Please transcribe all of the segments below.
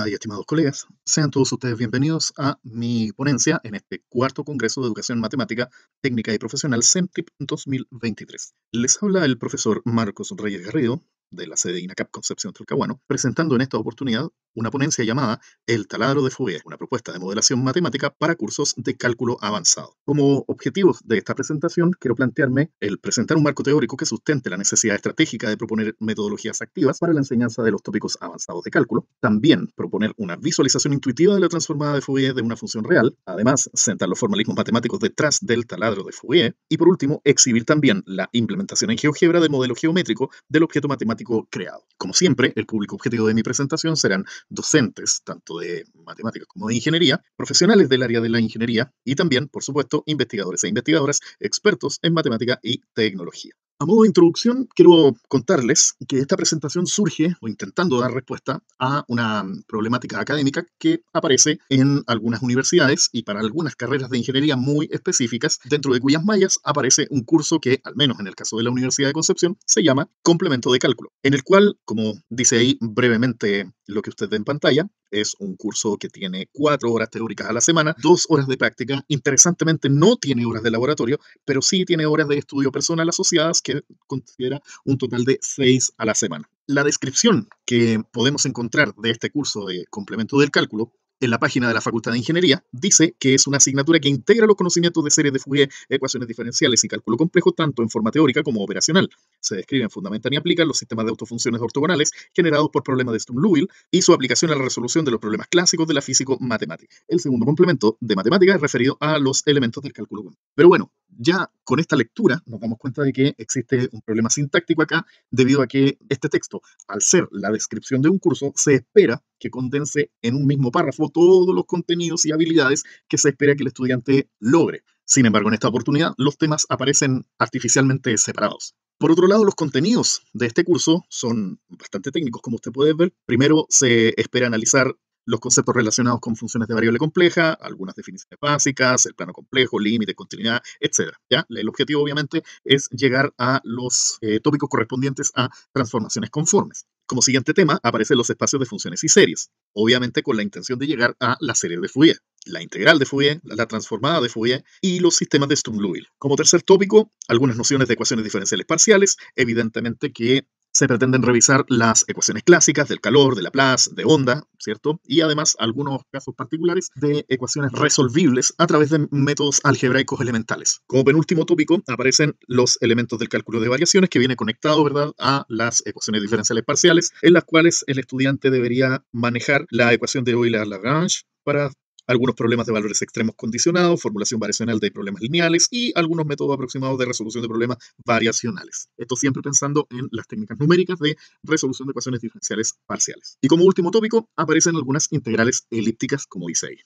Estimadas y estimados colegas, sean todos ustedes bienvenidos a mi ponencia en este cuarto Congreso de Educación Matemática Técnica y Profesional CEMTIP 2023. Les habla el profesor Marcos Reyes Garrido, de la sede INACAP Concepción Talcahuano, presentando en esta oportunidad una ponencia llamada El taladro de Fourier, una propuesta de modelación matemática para cursos de cálculo avanzado. Como objetivos de esta presentación, quiero plantearme el presentar un marco teórico que sustente la necesidad estratégica de proponer metodologías activas para la enseñanza de los tópicos avanzados de cálculo, también proponer una visualización intuitiva de la transformada de Fourier de una función real, además sentar los formalismos matemáticos detrás del taladro de Fourier, y por último, exhibir también la implementación en GeoGebra del modelo geométrico del objeto matemático creado. Como siempre, el público objetivo de mi presentación serán docentes, tanto de matemáticas como de ingeniería, profesionales del área de la ingeniería y también, por supuesto, investigadores e investigadoras expertos en matemática y tecnología. A modo de introducción, quiero contarles que esta presentación surge, o intentando dar respuesta, a una problemática académica que aparece en algunas universidades y para algunas carreras de ingeniería muy específicas, dentro de cuyas mallas aparece un curso que, al menos en el caso de la Universidad de Concepción, se llama Complemento de Cálculo, en el cual, como dice ahí brevemente lo que usted ve en pantalla, es un curso que tiene 4 horas teóricas a la semana, 2 horas de práctica. Interesantemente, no tiene horas de laboratorio, pero sí tiene horas de estudio personal asociadas, que considera un total de 6 a la semana. La descripción que podemos encontrar de este curso de complemento del cálculo en la página de la Facultad de Ingeniería dice que es una asignatura que integra los conocimientos de series de Fourier, ecuaciones diferenciales y cálculo complejo, tanto en forma teórica como operacional. Se describen, fundamentan y aplican los sistemas de autofunciones ortogonales generados por problemas de Sturm-Liouville y su aplicación a la resolución de los problemas clásicos de la físico-matemática. El segundo complemento de matemática es referido a los elementos del cálculo complejo. Pero bueno, ya con esta lectura nos damos cuenta de que existe un problema sintáctico acá, debido a que este texto, al ser la descripción de un curso, se espera que condense en un mismo párrafo todos los contenidos y habilidades que se espera que el estudiante logre. Sin embargo, en esta oportunidad, los temas aparecen artificialmente separados. Por otro lado, los contenidos de este curso son bastante técnicos, como usted puede ver. Primero, se espera analizar los conceptos relacionados con funciones de variable compleja, algunas definiciones básicas, el plano complejo, límite, continuidad, etc. ¿Ya? El objetivo, obviamente, es llegar a los tópicos correspondientes a transformaciones conformes. Como siguiente tema, aparecen los espacios de funciones y series, obviamente con la intención de llegar a la serie de Fourier, la integral de Fourier, la transformada de Fourier y los sistemas de Sturm-Liouville. Como tercer tópico, algunas nociones de ecuaciones diferenciales parciales, evidentemente que se pretenden revisar las ecuaciones clásicas del calor, de Laplace, de onda, ¿cierto? Y además algunos casos particulares de ecuaciones resolvibles a través de métodos algebraicos elementales. Como penúltimo tópico aparecen los elementos del cálculo de variaciones, que viene conectado, ¿verdad?, a las ecuaciones diferenciales parciales, en las cuales el estudiante debería manejar la ecuación de Euler-Lagrange para algunos problemas de valores extremos condicionados, formulación variacional de problemas lineales y algunos métodos aproximados de resolución de problemas variacionales. Esto siempre pensando en las técnicas numéricas de resolución de ecuaciones diferenciales parciales. Y como último tópico aparecen algunas integrales elípticas, como dice ahí.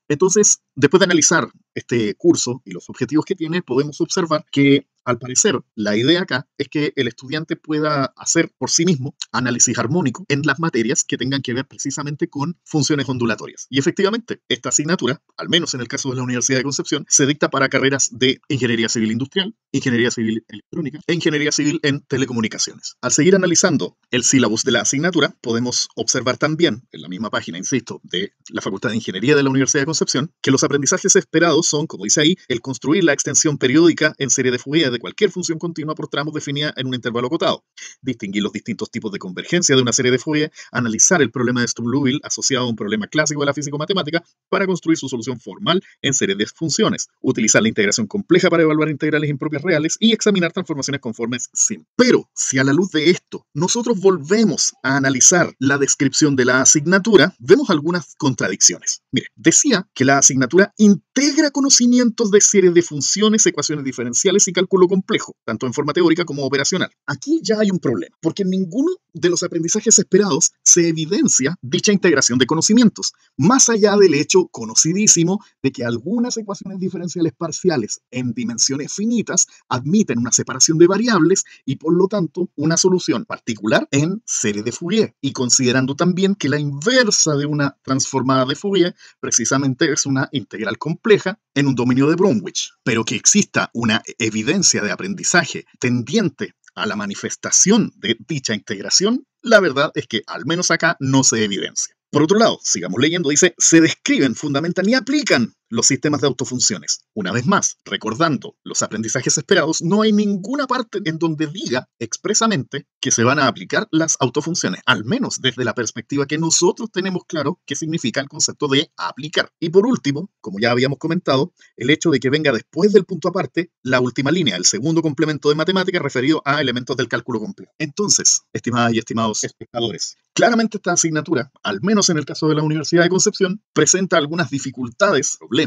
Entonces, después de analizar este curso y los objetivos que tiene, podemos observar que, al parecer, la idea acá es que el estudiante pueda hacer por sí mismo análisis armónico en las materias que tengan que ver precisamente con funciones ondulatorias. Y efectivamente, esta asignatura, al menos en el caso de la Universidad de Concepción, se dicta para carreras de Ingeniería Civil Industrial, Ingeniería Civil Electrónica e Ingeniería Civil en Telecomunicaciones. Al seguir analizando el sílabus de la asignatura, podemos observar también, en la misma página, insisto, de la Facultad de Ingeniería de la Universidad de Concepción, que los aprendizajes esperados son, como dice ahí, el construir la extensión periódica en serie de Fourier de cualquier función continua por tramos definida en un intervalo acotado, distinguir los distintos tipos de convergencia de una serie de Fourier, analizar el problema de Sturm-Liouville asociado a un problema clásico de la físico-matemática para construir su solución formal en serie de funciones, utilizar la integración compleja para evaluar integrales impropias reales y examinar transformaciones conformes simples. Pero, si a la luz de esto nosotros volvemos a analizar la descripción de la asignatura, vemos algunas contradicciones. Mire, decía que la asignatura integra conocimientos de series de funciones, ecuaciones diferenciales y cálculo complejo, tanto en forma teórica como operacional. Aquí ya hay un problema, porque en ninguno de los aprendizajes esperados se evidencia dicha integración de conocimientos, más allá del hecho conocidísimo de que algunas ecuaciones diferenciales parciales en dimensiones finitas admiten una separación de variables y por lo tanto una solución particular en serie de Fourier, y considerando también que la inversa de una transformada de Fourier precisamente es una integral compleja en un dominio de Bromwich, pero que exista una evidencia de aprendizaje tendiente a la manifestación de dicha integración, la verdad es que al menos acá no se evidencia. Por otro lado, sigamos leyendo, dice, se describen, fundamentan y aplican los sistemas de autofunciones. Una vez más, recordando los aprendizajes esperados, no hay ninguna parte en donde diga expresamente que se van a aplicar las autofunciones, al menos desde la perspectiva que nosotros tenemos claro qué significa el concepto de aplicar. Y por último, como ya habíamos comentado, el hecho de que venga después del punto aparte la última línea, el segundo complemento de matemáticas referido a elementos del cálculo complejo. Entonces, estimadas y estimados espectadores, claramente esta asignatura, al menos en el caso de la Universidad de Concepción, presenta algunas dificultades, problemas,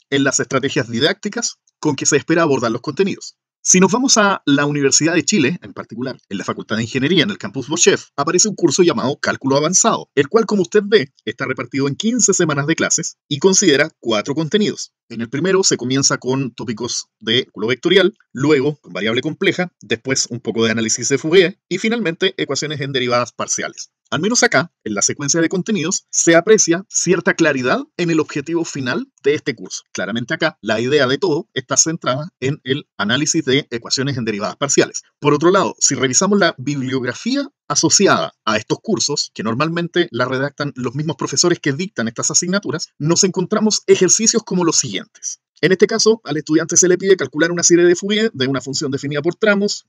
en las estrategias didácticas con que se espera abordar los contenidos. Si nos vamos a la Universidad de Chile, en particular, en la Facultad de Ingeniería, en el campus Bochef, aparece un curso llamado Cálculo Avanzado, el cual, como usted ve, está repartido en 15 semanas de clases y considera 4 contenidos. En el primero se comienza con tópicos de cálculo vectorial, luego con variable compleja, después un poco de análisis de Fourier y finalmente ecuaciones en derivadas parciales. Al menos acá, en la secuencia de contenidos, se aprecia cierta claridad en el objetivo final de este curso. Claramente acá, la idea de todo está centrada en el análisis de ecuaciones en derivadas parciales. Por otro lado, si revisamos la bibliografía asociada a estos cursos, que normalmente la redactan los mismos profesores que dictan estas asignaturas, nos encontramos ejercicios como los siguientes. En este caso, al estudiante se le pide calcular una serie de Fourier de una función definida por tramos,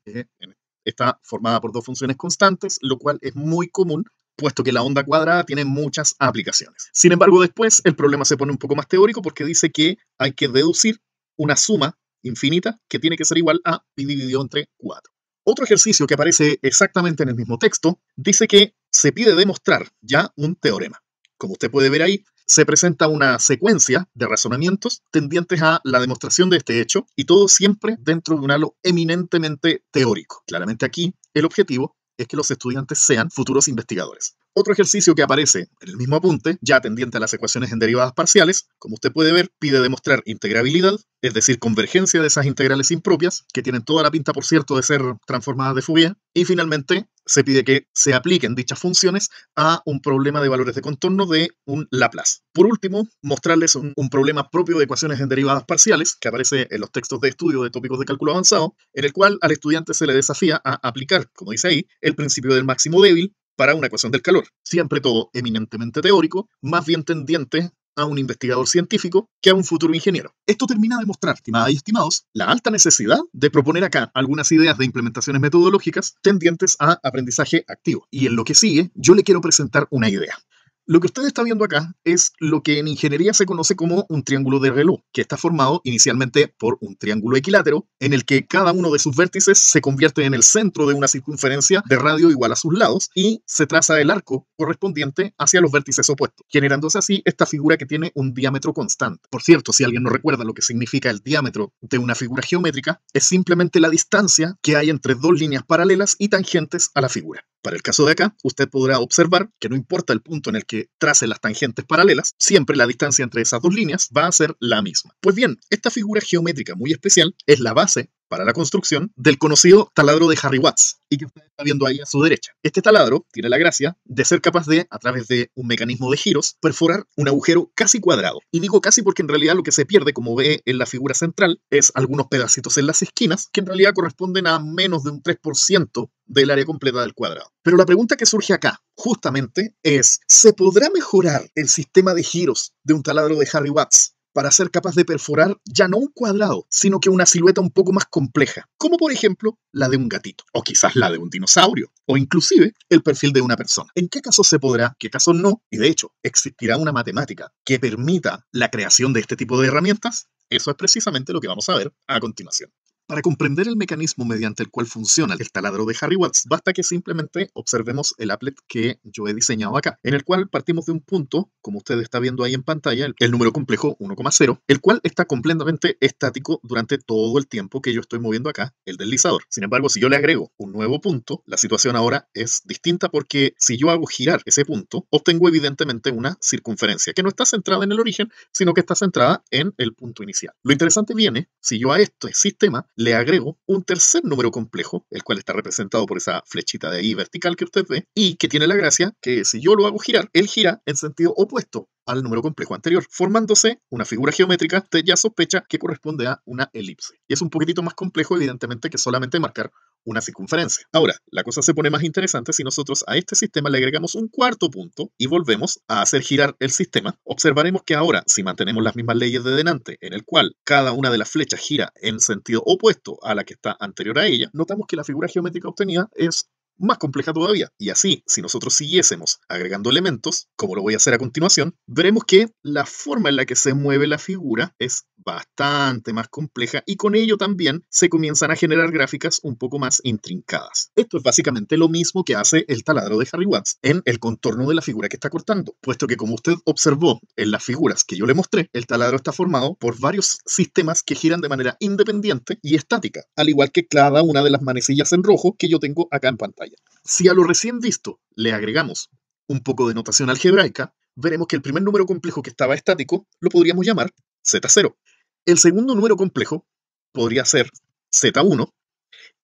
está formada por 2 funciones constantes, lo cual es muy común, puesto que la onda cuadrada tiene muchas aplicaciones. Sin embargo, después el problema se pone un poco más teórico porque dice que hay que deducir una suma infinita que tiene que ser igual a pi dividido entre 4. Otro ejercicio que aparece exactamente en el mismo texto dice que se pide demostrar ya un teorema. Como usted puede ver ahí, se presenta una secuencia de razonamientos tendientes a la demostración de este hecho y todo siempre dentro de un halo eminentemente teórico. Claramente aquí el objetivo es que los estudiantes sean futuros investigadores. Otro ejercicio que aparece en el mismo apunte, ya tendiente a las ecuaciones en derivadas parciales, como usted puede ver, pide demostrar integrabilidad, es decir, convergencia de esas integrales impropias, que tienen toda la pinta, por cierto, de ser transformadas de Fourier, y finalmente se pide que se apliquen dichas funciones a un problema de valores de contorno de un Laplace. Por último, mostrarles un problema propio de ecuaciones en derivadas parciales, que aparece en los textos de estudio de tópicos de cálculo avanzado, en el cual al estudiante se le desafía a aplicar, como dice ahí, el principio del máximo débil para una ecuación del calor. Siempre todo eminentemente teórico, más bien tendiente a un investigador científico que a un futuro ingeniero. Esto termina de mostrar, estimadas y estimados, la alta necesidad de proponer acá algunas ideas de implementaciones metodológicas tendientes a aprendizaje activo. Y en lo que sigue, yo le quiero presentar una idea. Lo que usted está viendo acá es lo que en ingeniería se conoce como un triángulo de Rayleigh, que está formado inicialmente por un triángulo equilátero en el que cada uno de sus vértices se convierte en el centro de una circunferencia de radio igual a sus lados y se traza el arco correspondiente hacia los vértices opuestos, generándose así esta figura que tiene un diámetro constante. Por cierto, si alguien no recuerda lo que significa el diámetro de una figura geométrica, es simplemente la distancia que hay entre 2 líneas paralelas y tangentes a la figura. Para el caso de acá, usted podrá observar que no importa el punto en el que trace las tangentes paralelas, siempre la distancia entre esas 2 líneas va a ser la misma. Pues bien, esta figura geométrica muy especial es la base para la construcción del conocido taladro de Harry Watts, y que usted está viendo ahí a su derecha. Este taladro tiene la gracia de ser capaz de, a través de un mecanismo de giros, perforar un agujero casi cuadrado. Y digo casi porque en realidad lo que se pierde, como ve en la figura central, es algunos pedacitos en las esquinas, que en realidad corresponden a menos de un 3% del área completa del cuadrado. Pero la pregunta que surge acá, justamente, es, ¿se podrá mejorar el sistema de giros de un taladro de Harry Watts para ser capaz de perforar ya no un cuadrado, sino que una silueta un poco más compleja, como por ejemplo la de un gatito, o quizás la de un dinosaurio, o inclusive el perfil de una persona? ¿En qué casos se podrá, qué casos no? Y de hecho, ¿existirá una matemática que permita la creación de este tipo de herramientas? Eso es precisamente lo que vamos a ver a continuación. Para comprender el mecanismo mediante el cual funciona el taladro de Harry Watts, basta que simplemente observemos el applet que yo he diseñado acá, en el cual partimos de un punto, como usted está viendo ahí en pantalla, el número complejo 1,0, el cual está completamente estático durante todo el tiempo que yo estoy moviendo acá el deslizador. Sin embargo, si yo le agrego un nuevo punto, la situación ahora es distinta porque si yo hago girar ese punto, obtengo evidentemente una circunferencia que no está centrada en el origen, sino que está centrada en el punto inicial. Lo interesante viene si yo a este sistema le agrego un tercer número complejo, el cual está representado por esa flechita de ahí vertical que usted ve, y que tiene la gracia que si yo lo hago girar, él gira en sentido opuesto al número complejo anterior, formándose una figura geométrica, usted ya sospecha que corresponde a una elipse. Y es un poquitito más complejo, evidentemente, que solamente marcar una circunferencia. Ahora, la cosa se pone más interesante si nosotros a este sistema le agregamos un cuarto punto y volvemos a hacer girar el sistema. Observaremos que ahora, si mantenemos las mismas leyes de delante, en el cual cada una de las flechas gira en sentido opuesto a la que está anterior a ella, notamos que la figura geométrica obtenida es más compleja todavía. Y así, si nosotros siguiésemos agregando elementos, como lo voy a hacer a continuación, veremos que la forma en la que se mueve la figura es bastante más compleja y con ello también se comienzan a generar gráficas un poco más intrincadas. Esto es básicamente lo mismo que hace el taladro de Harry Watts en el contorno de la figura que está cortando, puesto que como usted observó en las figuras que yo le mostré, el taladro está formado por varios sistemas que giran de manera independiente y estática, al igual que cada una de las manecillas en rojo que yo tengo acá en pantalla. Si a lo recién visto le agregamos un poco de notación algebraica, veremos que el primer número complejo que estaba estático lo podríamos llamar Z0. El segundo número complejo podría ser Z1,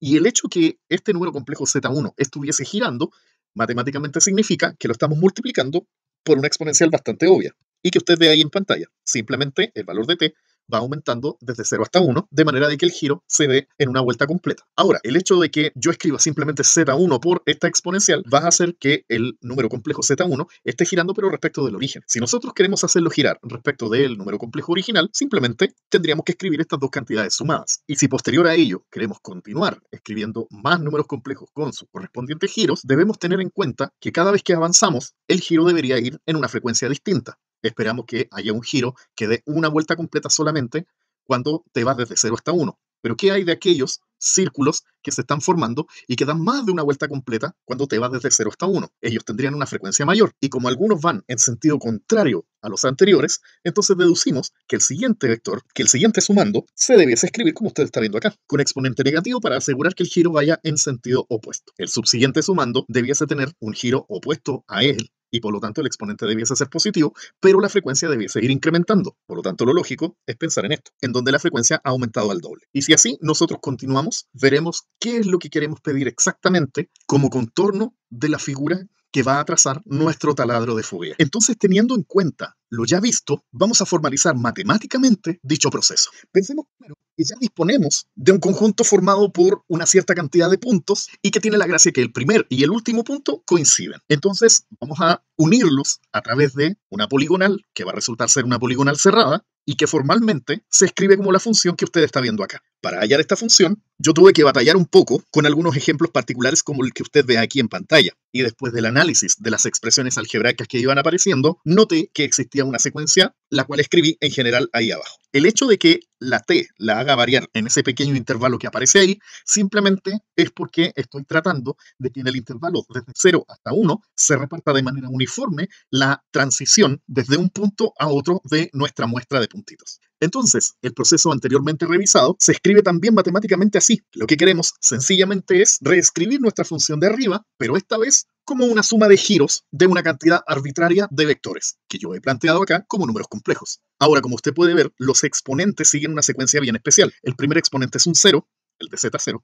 y el hecho que este número complejo Z1 estuviese girando, matemáticamente significa que lo estamos multiplicando por una exponencial bastante obvia, y que usted ve ahí en pantalla. Simplemente el valor de t va aumentando desde 0 hasta 1, de manera de que el giro se dé en una vuelta completa. Ahora, el hecho de que yo escriba simplemente Z1 por esta exponencial va a hacer que el número complejo Z1 esté girando pero respecto del origen. Si nosotros queremos hacerlo girar respecto del número complejo original, simplemente tendríamos que escribir estas dos cantidades sumadas. Y si posterior a ello queremos continuar escribiendo más números complejos con sus correspondientes giros, debemos tener en cuenta que cada vez que avanzamos, el giro debería ir en una frecuencia distinta. Esperamos que haya un giro que dé una vuelta completa solamente cuando te vas desde 0 hasta 1. Pero ¿qué hay de aquellos círculos que se están formando y que dan más de una vuelta completa cuando te vas desde 0 hasta 1? Ellos tendrían una frecuencia mayor. Y como algunos van en sentido contrario a los anteriores, entonces deducimos que el siguiente vector, que el siguiente sumando, se debiese escribir como usted está viendo acá, con exponente negativo para asegurar que el giro vaya en sentido opuesto. El subsiguiente sumando debiese tener un giro opuesto a él, y por lo tanto el exponente debiese ser positivo, pero la frecuencia debiese ir incrementando. Por lo tanto, lo lógico es pensar en esto, en donde la frecuencia ha aumentado al doble. Y si así nosotros continuamos, veremos qué es lo que queremos pedir exactamente como contorno de la figura que va a trazar nuestro taladro de Fourier. Entonces, teniendo en cuenta lo ya visto, vamos a formalizar matemáticamente dicho proceso. Pensemos primero que ya disponemos de un conjunto formado por una cierta cantidad de puntos y que tiene la gracia que el primer y el último punto coinciden. Entonces, vamos a unirlos a través de una poligonal, que va a resultar ser una poligonal cerrada, y que formalmente se escribe como la función que usted está viendo acá. Para hallar esta función, yo tuve que batallar un poco con algunos ejemplos particulares como el que usted ve aquí en pantalla. Y después del análisis de las expresiones algebraicas que iban apareciendo, noté que existía una secuencia, la cual escribí en general ahí abajo. El hecho de que la t la haga variar en ese pequeño intervalo que aparece ahí, simplemente es porque estoy tratando de que en el intervalo desde 0 hasta 1 se reparta de manera uniforme la transición desde un punto a otro de nuestra muestra de puntitos. Entonces, el proceso anteriormente revisado se escribe también matemáticamente así. Lo que queremos sencillamente es reescribir nuestra función de arriba, pero esta vez como una suma de giros de una cantidad arbitraria de vectores, que yo he planteado acá como números complejos. Ahora, como usted puede ver, los exponentes siguen una secuencia bien especial. El primer exponente es un 0, el de Z0.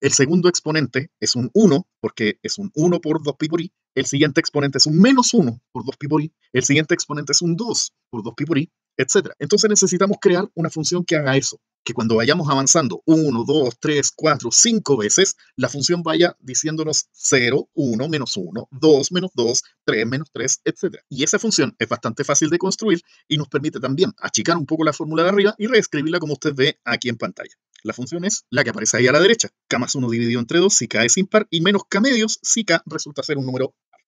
El segundo exponente es un 1, porque es un 1 por 2 pi por i. El siguiente exponente es un menos 1 por 2 pi por i. El siguiente exponente es un 2 por 2 pi por i, etc. Entonces necesitamos crear una función que haga eso, que cuando vayamos avanzando 1, 2, 3, 4, 5 veces, la función vaya diciéndonos 0, 1, menos 1, 2, menos 2, 3, menos 3, etc. Y esa función es bastante fácil de construir y nos permite también achicar un poco la fórmula de arriba y reescribirla como usted ve aquí en pantalla. La función es la que aparece ahí a la derecha, k más 1 dividido entre 2 si k es impar y menos k medios si k resulta ser un número par.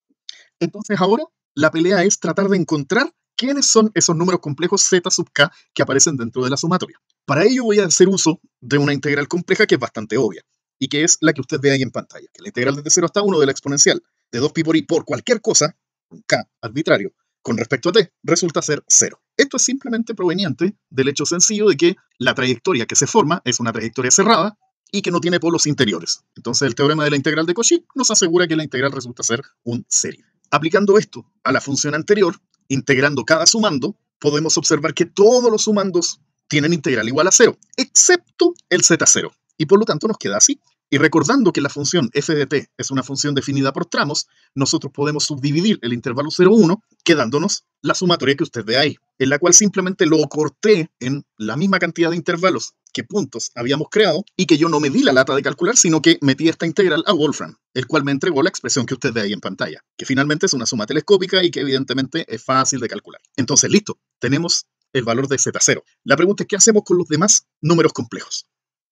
Entonces ahora la pelea es tratar de encontrar quiénes son esos números complejos z sub k que aparecen dentro de la sumatoria. Para ello voy a hacer uso de una integral compleja que es bastante obvia y que es la que usted ve ahí en pantalla, que la integral desde 0 hasta 1 de la exponencial de 2 pi por i por cualquier cosa, un k arbitrario, con respecto a t, resulta ser 0. Esto es simplemente proveniente del hecho sencillo de que la trayectoria que se forma es una trayectoria cerrada y que no tiene polos interiores. Entonces el teorema de la integral de Cauchy nos asegura que la integral resulta ser un serie. Aplicando esto a la función anterior, integrando cada sumando, podemos observar que todos los sumandos tienen integral igual a 0, excepto el z0. Y por lo tanto nos queda así. Y recordando que la función f de t es una función definida por tramos, nosotros podemos subdividir el intervalo 0,1 quedándonos la sumatoria que usted ve ahí, en la cual simplemente lo corté en la misma cantidad de intervalos que puntos habíamos creado y que yo no me di la lata de calcular, sino que metí esta integral a Wolfram, el cual me entregó la expresión que usted ve ahí en pantalla, que finalmente es una suma telescópica y que evidentemente es fácil de calcular. Entonces, listo, tenemos el valor de Z0. La pregunta es, ¿qué hacemos con los demás números complejos?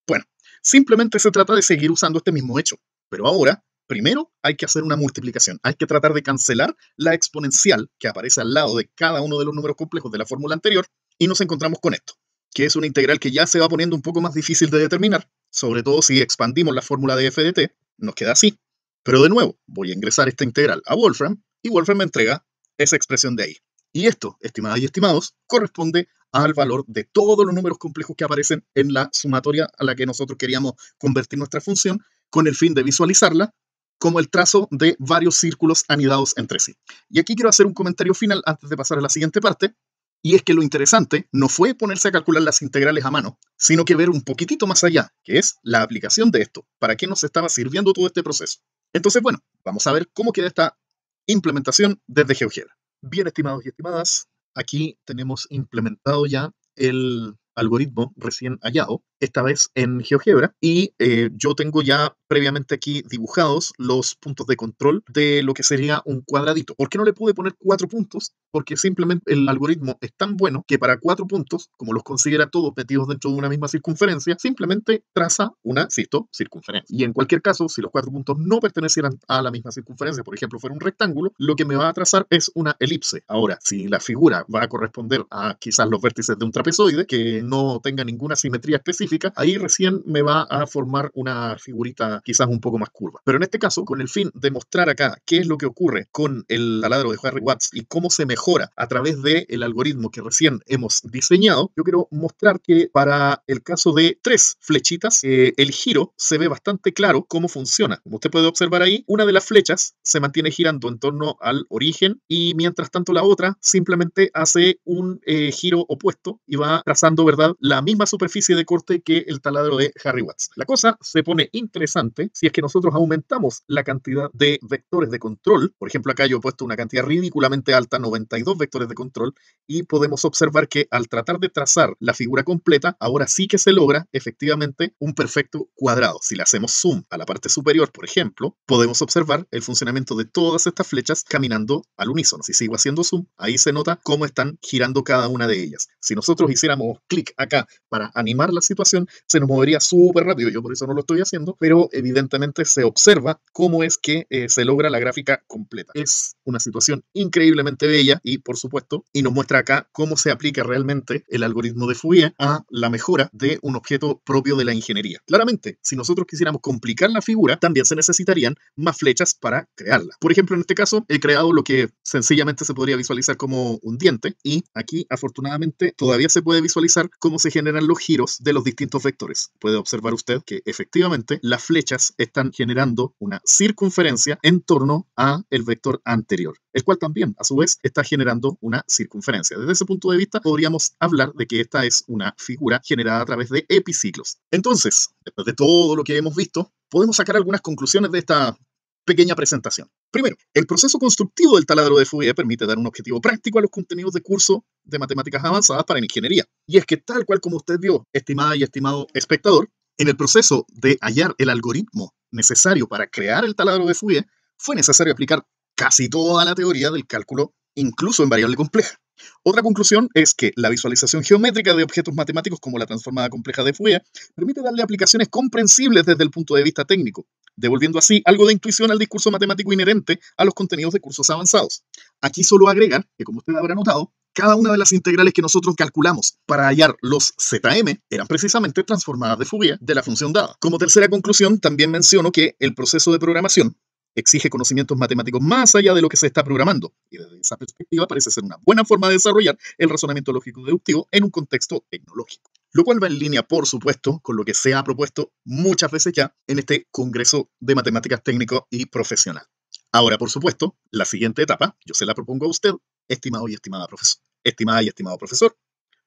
Bueno, simplemente se trata de seguir usando este mismo hecho, pero ahora, primero hay que hacer una multiplicación, hay que tratar de cancelar la exponencial que aparece al lado de cada uno de los números complejos de la fórmula anterior y nos encontramos con esto, que es una integral que ya se va poniendo un poco más difícil de determinar, sobre todo si expandimos la fórmula de f de t, nos queda así. Pero de nuevo, voy a ingresar esta integral a Wolfram y Wolfram me entrega esa expresión de ahí. Y esto, estimadas y estimados, corresponde al valor de todos los números complejos que aparecen en la sumatoria a la que nosotros queríamos convertir nuestra función con el fin de visualizarla como el trazo de varios círculos anidados entre sí. Y aquí quiero hacer un comentario final antes de pasar a la siguiente parte, y es que lo interesante no fue ponerse a calcular las integrales a mano, sino que ver un poquitito más allá, que es la aplicación de esto, para qué nos estaba sirviendo todo este proceso. Entonces, bueno, vamos a ver cómo queda esta implementación desde GeoGebra. Bien, estimados y estimadas, aquí tenemos implementado ya el algoritmo recién hallado, esta vez en GeoGebra, y yo tengo ya previamente aquí dibujados los puntos de control de lo que sería un cuadradito. ¿Por qué no le pude poner 4 puntos? Porque simplemente el algoritmo es tan bueno que para 4 puntos, como los considera todos metidos dentro de una misma circunferencia, simplemente traza una, circunferencia. Y en cualquier caso, si los 4 puntos no pertenecieran a la misma circunferencia, por ejemplo, fuera un rectángulo, lo que me va a trazar es una elipse. Ahora, si la figura va a corresponder a quizás los vértices de un trapezoide, que no tenga ninguna simetría específica, ahí recién me va a formar una figurita quizás un poco más curva. Pero en este caso, con el fin de mostrar acá qué es lo que ocurre con el taladro de Harry-Watts y cómo se mejora a través del algoritmo que recién hemos diseñado, yo quiero mostrar que para el caso de 3 flechitas, el giro se ve bastante claro cómo funciona. Como usted puede observar ahí, una de las flechas se mantiene girando en torno al origen y mientras tanto la otra simplemente hace un giro opuesto y va trazando, ¿verdad?, la misma superficie de corte que el taladro de Harry-Watts. La cosa se pone interesante si es que nosotros aumentamos la cantidad de vectores de control. Por ejemplo, acá yo he puesto una cantidad ridículamente alta, 92 vectores de control, y podemos observar que al tratar de trazar la figura completa, ahora sí que se logra efectivamente un perfecto cuadrado. Si le hacemos zoom a la parte superior, por ejemplo, podemos observar el funcionamiento de todas estas flechas caminando al unísono. Si sigo haciendo zoom, ahí se nota cómo están girando cada una de ellas. Si nosotros hiciéramos clic acá para animar la situación, se nos movería súper rápido. Yo por eso no lo estoy haciendo, pero evidentemente se observa cómo es que se logra la gráfica completa. Es una situación increíblemente bella y, por supuesto, y nos muestra acá cómo se aplica realmente el algoritmo de Fourier a la mejora de un objeto propio de la ingeniería. Claramente, si nosotros quisiéramos complicar la figura, también se necesitarían más flechas para crearla. Por ejemplo, en este caso, he creado lo que sencillamente se podría visualizar como un diente, y aquí, afortunadamente, todavía se puede visualizar cómo se generan los giros de los distintos vectores. Puede observar usted que efectivamente las flechas están generando una circunferencia en torno a el vector anterior, el cual también, a su vez, está generando una circunferencia. Desde ese punto de vista, podríamos hablar de que esta es una figura generada a través de epiciclos. Entonces, después de todo lo que hemos visto, podemos sacar algunas conclusiones de esta pequeña presentación. Primero, el proceso constructivo del taladro de Fourier permite dar un objetivo práctico a los contenidos de curso de matemáticas avanzadas para la ingeniería. Y es que tal cual como usted vio, estimada y estimado espectador, en el proceso de hallar el algoritmo necesario para crear el taladro de Fourier, fue necesario aplicar casi toda la teoría del cálculo, incluso en variable compleja. Otra conclusión es que la visualización geométrica de objetos matemáticos como la transformada compleja de Fourier permite darle aplicaciones comprensibles desde el punto de vista técnico, devolviendo así algo de intuición al discurso matemático inherente a los contenidos de cursos avanzados. Aquí solo agregan que, como usted habrá notado, cada una de las integrales que nosotros calculamos para hallar los ZM eran precisamente transformadas de Fourier de la función dada. Como tercera conclusión, también menciono que el proceso de programación exige conocimientos matemáticos más allá de lo que se está programando, y desde esa perspectiva parece ser una buena forma de desarrollar el razonamiento lógico deductivo en un contexto tecnológico. Lo cual va en línea, por supuesto, con lo que se ha propuesto muchas veces ya en este Congreso de Matemáticas Técnico y Profesional. Ahora, por supuesto, la siguiente etapa yo se la propongo a usted, estimado y estimada profesor. Estimada y estimado profesor,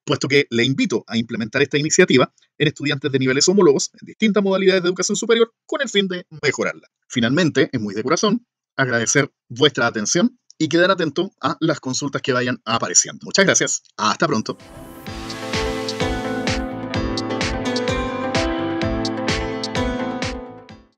puesto que le invito a implementar esta iniciativa en estudiantes de niveles homólogos en distintas modalidades de educación superior con el fin de mejorarla. Finalmente, es muy de corazón agradecer vuestra atención y quedar atento a las consultas que vayan apareciendo. Muchas gracias. Hasta pronto.